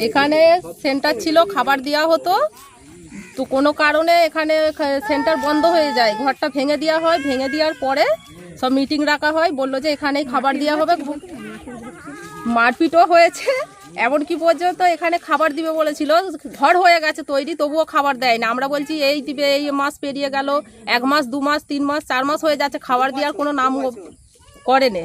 এখানে সেন্টার ছিল, খাবার দেওয়া হতো, তো কোনো কারণে এখানে সেন্টার বন্ধ হয়ে যায়, ঘরটা ভেঙে দেওয়া হয়, ভেঙে দেওয়ার পরে সব মিটিং রাখা হয়, বললো যে এখানেই খাবার দেওয়া হবে, মারপিটও হয়েছে, এমনকি পর্যন্ত এখানে খাবার দিবে বলেছিল, ঘর হয়ে গেছে তৈরি, তবুও খাবার দেয় না। আমরা বলছি এই দিবে, এই মাস পেরিয়ে গেল, 1 মাস 2 মাস 3 মাস 4 মাস হয়ে যাচ্ছে, খাবার দেওয়ার কোনো নাম করেনি।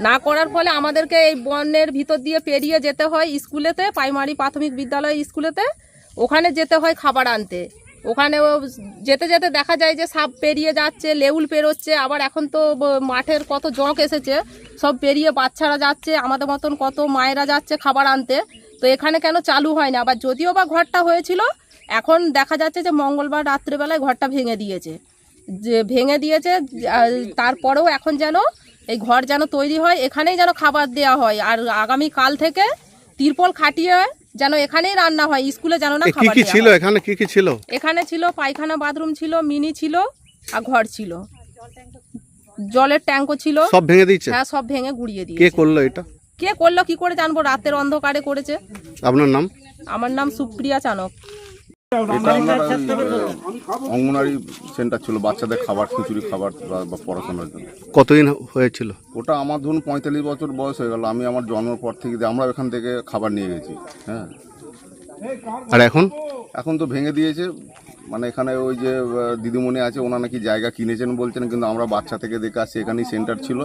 না করার ফলে আমাদেরকে এই বনের ভিতর দিয়ে পেরিয়ে যেতে হয় স্কুলেতে, প্রাইমারি প্রাথমিক বিদ্যালয় স্কুলেতে, ওখানে যেতে হয় খাবার আনতে। ওখানে যেতে যেতে দেখা যায় যে সাপ পেরিয়ে যাচ্ছে, লেউল পেরোচ্ছে, আবার এখন তো মাঠের কত জঁক এসেছে, সব পেরিয়ে বাচ্চারা যাচ্ছে, আমাদের মতন কত মায়েরা যাচ্ছে খাবার আনতে। তো এখানে কেন চালু হয় না? আবার যদিও বা ঘরটা হয়েছিল, এখন দেখা যাচ্ছে যে মঙ্গলবার রাত্রেবেলায় ঘরটা ভেঙে দিয়েছে, তারপরেও এখন যেন এই ঘর যেন তৈরি হয়, এখানেই যেন খাবার দেওয়া হয়, আর আগামী কাল থেকে তিরপল খাটিয়ে যেন এখানেই রান্না হয়, স্কুলে যেন না খাবার কি ছিল এখানে? কি ছিল এখানে? ছিল পায়খানা, বাথরুম ছিল, মিনি ছিল, আর ঘর ছিল, জলের ট্যাঙ্কও ছিল। সব ভেঙে দিয়েছে? হ্যাঁ, সব ভেঙে গুড়িয়ে দিয়েছে। কে করলো এটা? কে করলো কি করে জানবো, রাতের অন্ধকারে করেছে। আপনার নাম? আমার নাম সুপ্রিয়া চানক। অঙ্গনওয়াড়ি সেন্টার ছিল, বাচ্চাদের খাবার, খিচুড়ি খাবার বা পড়াশোনার জন্য। কতদিন হয়েছিল ওটা? আমার ধরুন 45 বছর বয়স হয়ে গেল। আমি আমার জন্মের পর থেকে আমরা এখান থেকে খাবার নিয়ে গেছি। হ্যাঁ, আর এখন? এখন তো ভেঙে দিয়েছে। মানে এখানে ওই যে দিদিমণি আছে, ওনা নাকি জায়গা কিনেছেন বলছেন, কিন্তু আমরা বাচ্চা থেকে দেখে আসছি এখানেই সেন্টার ছিল।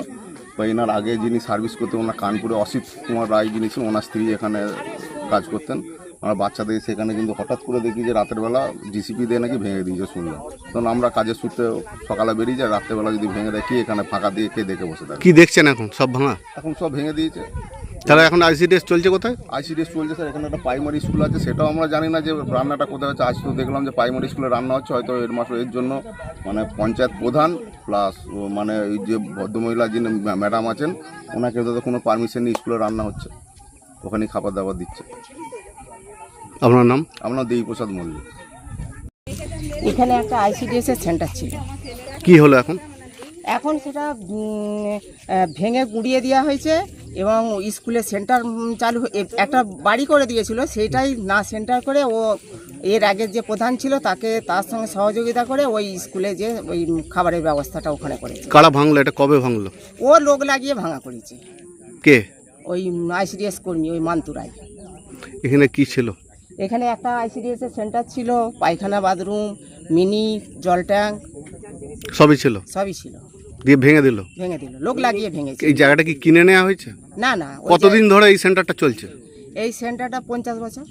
বা এনার আগে যিনি সার্ভিস করতেন, ওনার কানপুরে অসিত কুমার রায় যিনি ছিলেন, ওনার স্ত্রী এখানে কাজ করতেন। আমরা বাচ্চাদের সেখানে কিন্তু হঠাৎ করে দেখি যে রাতের বেলা জিসিপি দিয়ে নাকি ভেঙে দিয়েছে, শুনলাম। তখন আমরা কাজের সূত্রে সকালে বেরিয়ে যাই, রাত্রেবেলা যদি ভেঙে দেয়, কি এখানে ফাঁকা দিয়ে কে দেখে বসে থাকে? কি দেখছেন এখন? সব ভাঙা? এখন সব ভেঙে দিয়েছে। তাহলে এখন আইসিডিএস চলছে কোথায়? আইসিডিএস চলছে স্যার, এখানে একটা প্রাইমারি স্কুল আছে, সেটাও আমরা জানি না যে রান্নাটা কোথায় হচ্ছে। আজ তো দেখলাম যে প্রাইমারি স্কুলে রান্না হচ্ছে, হয়তো এর জন্য মানে পঞ্চায়েত প্রধান প্লাস মানে এই যে ভদ্রমহিলা যিনি ম্যাডাম আছেন, ওনাকে তো কোনো পারমিশন নিয়ে স্কুলে রান্না হচ্ছে, ওখানেই খাবার দাবার দিচ্ছে। আপনার নাম? আপনার দেবীপ্রসাদ মল্লিক। এখানে একটা আইসিডিএস এর সেন্টার ছিল। কি হলো এখন? এখন সেটা ভেঙে গুঁড়িয়ে দেওয়া হয়েছে, এবং স্কুলে সেন্টার চালু একটা বাড়ি করে দিয়েছিল, সেটাই না সেন্টার করে ও এর আগের যে প্রধান ছিল তার সঙ্গে সহযোগিতা করে ওই স্কুলে যে ওই খাবারের ব্যবস্থাটা ওখানে করেছে। কারা ভাঙলো এটা? কবে ভাঙলো? ও লোক লাগিয়ে ভাঙা করেছে। কে? ওই আইসিডিএস কর্মী, ওই মান্তুরাই। এখানে কি ছিল? এখানে একটা আইসিডিএস এর সেন্টার ছিল, পায়খানা, বাথরুম, মিনি, জল ট্যাঙ্ক সবই ছিল? সবই ছিল। দিয়ে ভেঙে দিল? ভেঙে দিল, লোক লাগিয়ে ভেঙেছে। এই জায়গাটা কি কিনে নেওয়া হয়েছে? না না, কতদিন ধরে এই সেন্টারটা চলছে? এই সেন্টারটা 50 বছর।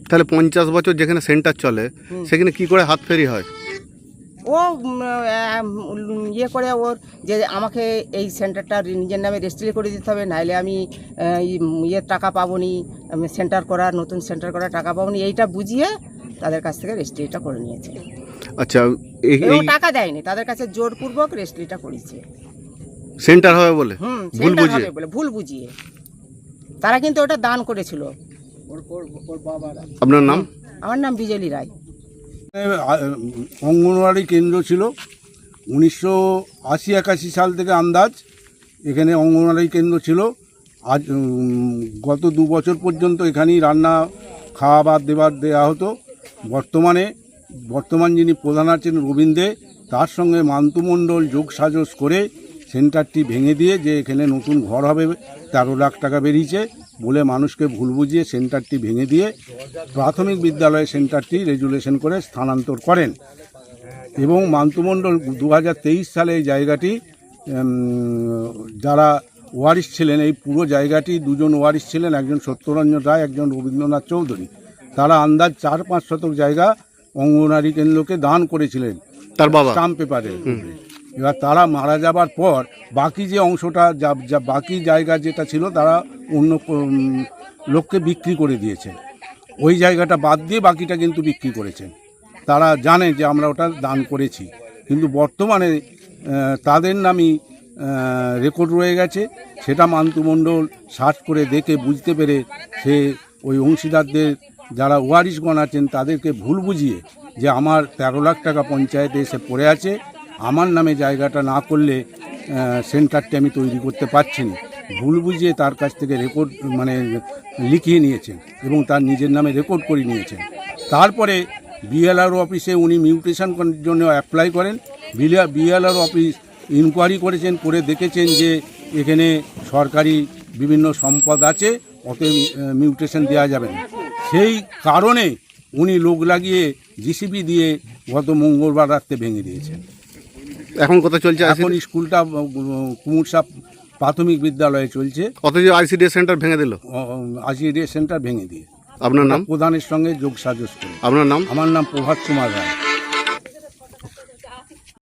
তাহলে 50 বছর যেখানে সেন্টার চলে, সেখানে কি করে হাত ফেরি হয়? ও ইয়ে করে ওর যে আমাকে এই সেন্টারটা নিজের নামে রেজিস্ট্রি করে দিতে হবে, নাইলে আমি টাকা পাবো নি, আমি সেন্টার করার, নতুন সেন্টার করার টাকা পাবো নি, এইটা বুঝিয়ে তাদের কাছ থেকে রেজিস্ট্রিটা করে নিয়েছে। আচ্ছা, এই টাকা দেয়নি, তাদের কাছে জোরপূর্বক রেজিস্ট্রিটা করেছে। সেন্টার হবে বলে? ভুল সেন্টার বুঝিয়ে? হবে বলে ভুল বুঝিয়ে। তারা কিন্তু ওটা দান করেছিল। আপনার নাম? আমার নাম বিজলি রায়। অঙ্গনওয়াড়ি কেন্দ্র ছিল 1980-81 সাল থেকে আন্দাজ এখানে অঙ্গনওয়াড়ি কেন্দ্র ছিল। আজ গত 2 বছর পর্যন্ত এখানেই রান্না খাওয়াবার দেওয়া হতো। বর্তমান যিনি প্রধান আছেন রবীন্দ্রে, তার সঙ্গে মান্তু মণ্ডল যোগ সাজস করে সেন্টারটি ভেঙে দিয়ে যে এখানে নতুন ঘর হবে 13 লাখ টাকা বেরিয়েছে বলে মানুষকে ভুল বুঝিয়ে সেন্টারটি ভেঙে দিয়ে প্রাথমিক বিদ্যালয়ে সেন্টারটি রেজুলেশন করে স্থানান্তর করেন। এবং মান্তুমণ্ডল 2023 সালে এই জায়গাটি যারা ওয়ারিশ ছিলেন, এই পুরো জায়গাটি 2জন ওয়ারিশ ছিলেন, একজন সত্যরঞ্জন রায়, একজন রবীন্দ্রনাথ চৌধুরী। তারা আন্দাজ 4-5 শতক জায়গা অঙ্গনওয়াড়ি কেন্দ্রকে দান করেছিলেন তার বাবা স্টাম্প পেপারে। এবার তারা মারা যাবার পর বাকি যে অংশটা বাকি জায়গা যেটা ছিল তারা অন্য লোককে বিক্রি করে দিয়েছে। ওই জায়গাটা বাদ দিয়ে বাকিটা কিন্তু বিক্রি করেছেন। তারা জানে যে আমরা ওটা দান করেছি, কিন্তু বর্তমানে তাদের নামই রেকর্ড রয়ে গেছে। সেটা মান্তু মণ্ডল সার্চ করে দেখে বুঝতে পেরে সে ওই অংশীদারদের যারা ওয়ারিশগণ আছেন তাদেরকে ভুল বুঝিয়ে যে আমার 13 লাখ টাকা পঞ্চায়েতে এসে পড়ে আছে, আমার নামে জায়গাটা না করলে সেন্টারটি আমি তৈরি করতে পারছি না, ভুল বুঝিয়ে তার কাছ থেকে রেকর্ড মানে লিখিয়ে নিয়েছেন এবং তার নিজের নামে রেকর্ড করে নিয়েছেন। তারপরে বিএলআর অফিসে উনি মিউটেশন জন্য অ্যাপ্লাই করেন। বিএলআর অফিস ইনকোয়ারি করেছেন, করে দেখেছেন যে এখানে সরকারি বিভিন্ন সম্পদ আছে, অতএব মিউটেশন দেওয়া যাবে না। সেই কারণে উনি লোক লাগিয়ে জিসিবি দিয়ে গত মঙ্গলবার রাত্রে ভেঙে দিয়েছেন। এখন কোথায় চলছে? এখন স্কুলটা কুমুরসা প্রাথমিক বিদ্যালয়ে চলছে। অথচ আইসিডিএস সেন্টার ভেঙে দিল। আইসিডিএস সেন্টার ভেঙে দিয়ে আপনার নাম? প্রধানের সঙ্গে যোগ সাজস করে। আপনার নাম? আমার নাম প্রভাত কুমার রায়।